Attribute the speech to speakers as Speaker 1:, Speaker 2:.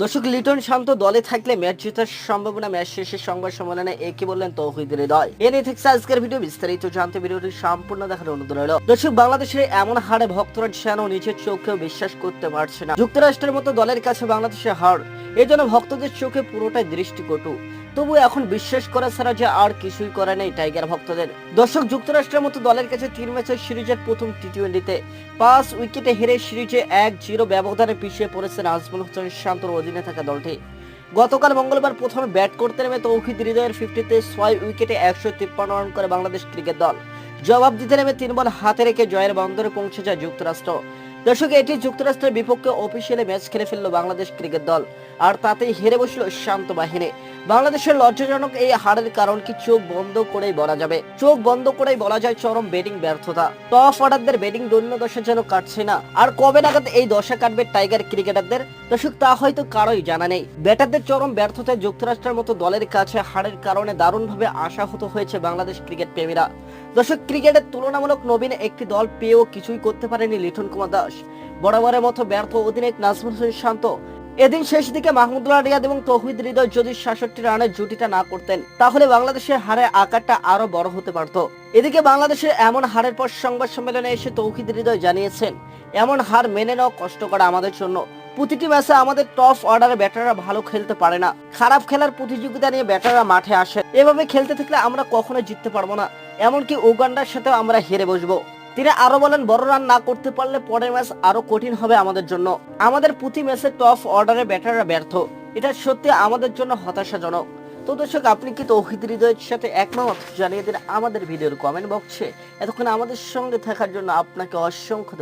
Speaker 1: দর্শক, লিটন শান্ত দলে থাকলে ম্যাচ জেতার সম্ভাবনা। ম্যাচ শেষে সংবাদ সম্মেলনে একই বললেন তৌহিদ হৃদয়। এ নিয়ে থাকছে আজকের ভিডিও, বিস্তারিত জানতে ভিডিওটি সম্পূর্ণ দেখার অনুরোধ রইল। দর্শক, বাংলাদেশের এমন হারে ভক্তরা যেন নিজের চোখেও বিশ্বাস করতে পারছে না। যুক্তরাষ্ট্রের মতো দলের কাছে বাংলাদেশের হার, এই জন্য ভক্তদের চোখে পুরোটাই দৃষ্টিকটু। তবু এখন বিশ্বাস করা ছাড়া যে আর কিছুই করে নেই টাইগার ভক্তদের। দর্শক, যুক্তরাষ্ট্রের মতো দলের কাছে 3 ম্যাচের সিরিজের প্রথম টি-20তে 5 উইকেটে হেরে সিরিজে 1-0 ব্যবধানে পিছিয়ে পড়েছে নাজমুল হোসেন শান্তর অধীনে থাকা দলটি। গতকাল মঙ্গলবার প্রথমে ব্যাট করতে নেমে তৌহিদ হৃদয়ের 50তে 6 উইকেটে 153 রান করে বাংলাদেশ ক্রিকেট দল। জবাব দিতে নেমে 3 বল হাতে রেখে জয়ের বন্দরে পৌঁছে যায় যুক্তরাষ্ট্র। দর্শক, এটি যুক্তরাষ্ট্রের বিপক্ষে অফিসিয়ালি ম্যাচ খেলে ফেলল বাংলাদেশ ক্রিকেট দল, আর তাতেই হেরে বসল শান্ত বাহিনী। বাংলাদেশের লজ্জাজনক এই হারের কারণ কি চোখ বন্ধ করেই বলা যাবে। চোখ বন্ধ করেই বলা যায় চরম ব্যাটিং ব্যর্থতা। টপ অর্ডারদের ব্যাটিং দৈন্য দশা যেন কাটছে না। আর কবে নাগাদ এই দশা কাটবে টাইগার ক্রিকেটারদের, দর্শক, তা হয়তো কারোই জানা নেই। ব্যাটারদের চরম ব্যর্থতায় যুক্তরাষ্ট্রের মতো দলের কাছে হারের কারণে দারুণভাবে আশাহত হয়েছে বাংলাদেশ ক্রিকেট প্রেমীরা। দর্শক, ক্রিকেটের তুলনামূলক নবীন একটি দল পেয়েও কিছুই করতে পারেনি লিটন কুমার দাস। বরাবরের মতো ব্যর্থ অধিনায়ক নাজমুল হোসেন শান্ত। এদিন শেষ দিকে মাহমুদুল্লাহ রিয়াদ এবং তৌহিদ হৃদয় যদি 66 রানের জুটিটা না করতেন, তাহলে বাংলাদেশের হারের আকারটা আরো বড় হতে পারত। এদিকে বাংলাদেশের এমন হারের পর সংবাদ সম্মেলনে এসে তৌহিদ হৃদয় জানিয়েছেন, এমন হার মেনে নেওয়া কষ্টকর আমাদের জন্য। প্রতিটি ম্যাচে আমাদের টপ অর্ডারে ব্যাটাররা ভালো খেলতে পারে না। খারাপ খেলার প্রতিযোগিতা নিয়ে ব্যাটাররা মাঠে আসে। এভাবে খেলতে থাকলে আমরা কখনো জিততে পারবো না। এমনকি উগান্ডার সাথেও আমরা হেরে বসবো। তিনি আরো বলেন, বড় রান না করতে পারলে পরের ম্যাচ আরো কঠিন হবে আমাদের জন্য। আমাদের প্রতি ম্যাচে টপ অর্ডারে ব্যাটাররা ব্যর্থ, এটা সত্যি আমাদের জন্য হতাশাজনক। তো দর্শক, আপনি কি তৌহিদ হৃদয়ের সাথে একমত? জানিয়ে দিন আমাদের ভিডিওর কমেন্ট বক্সে। এতক্ষণ আমাদের সঙ্গে থাকার জন্য আপনাকে অসংখ্য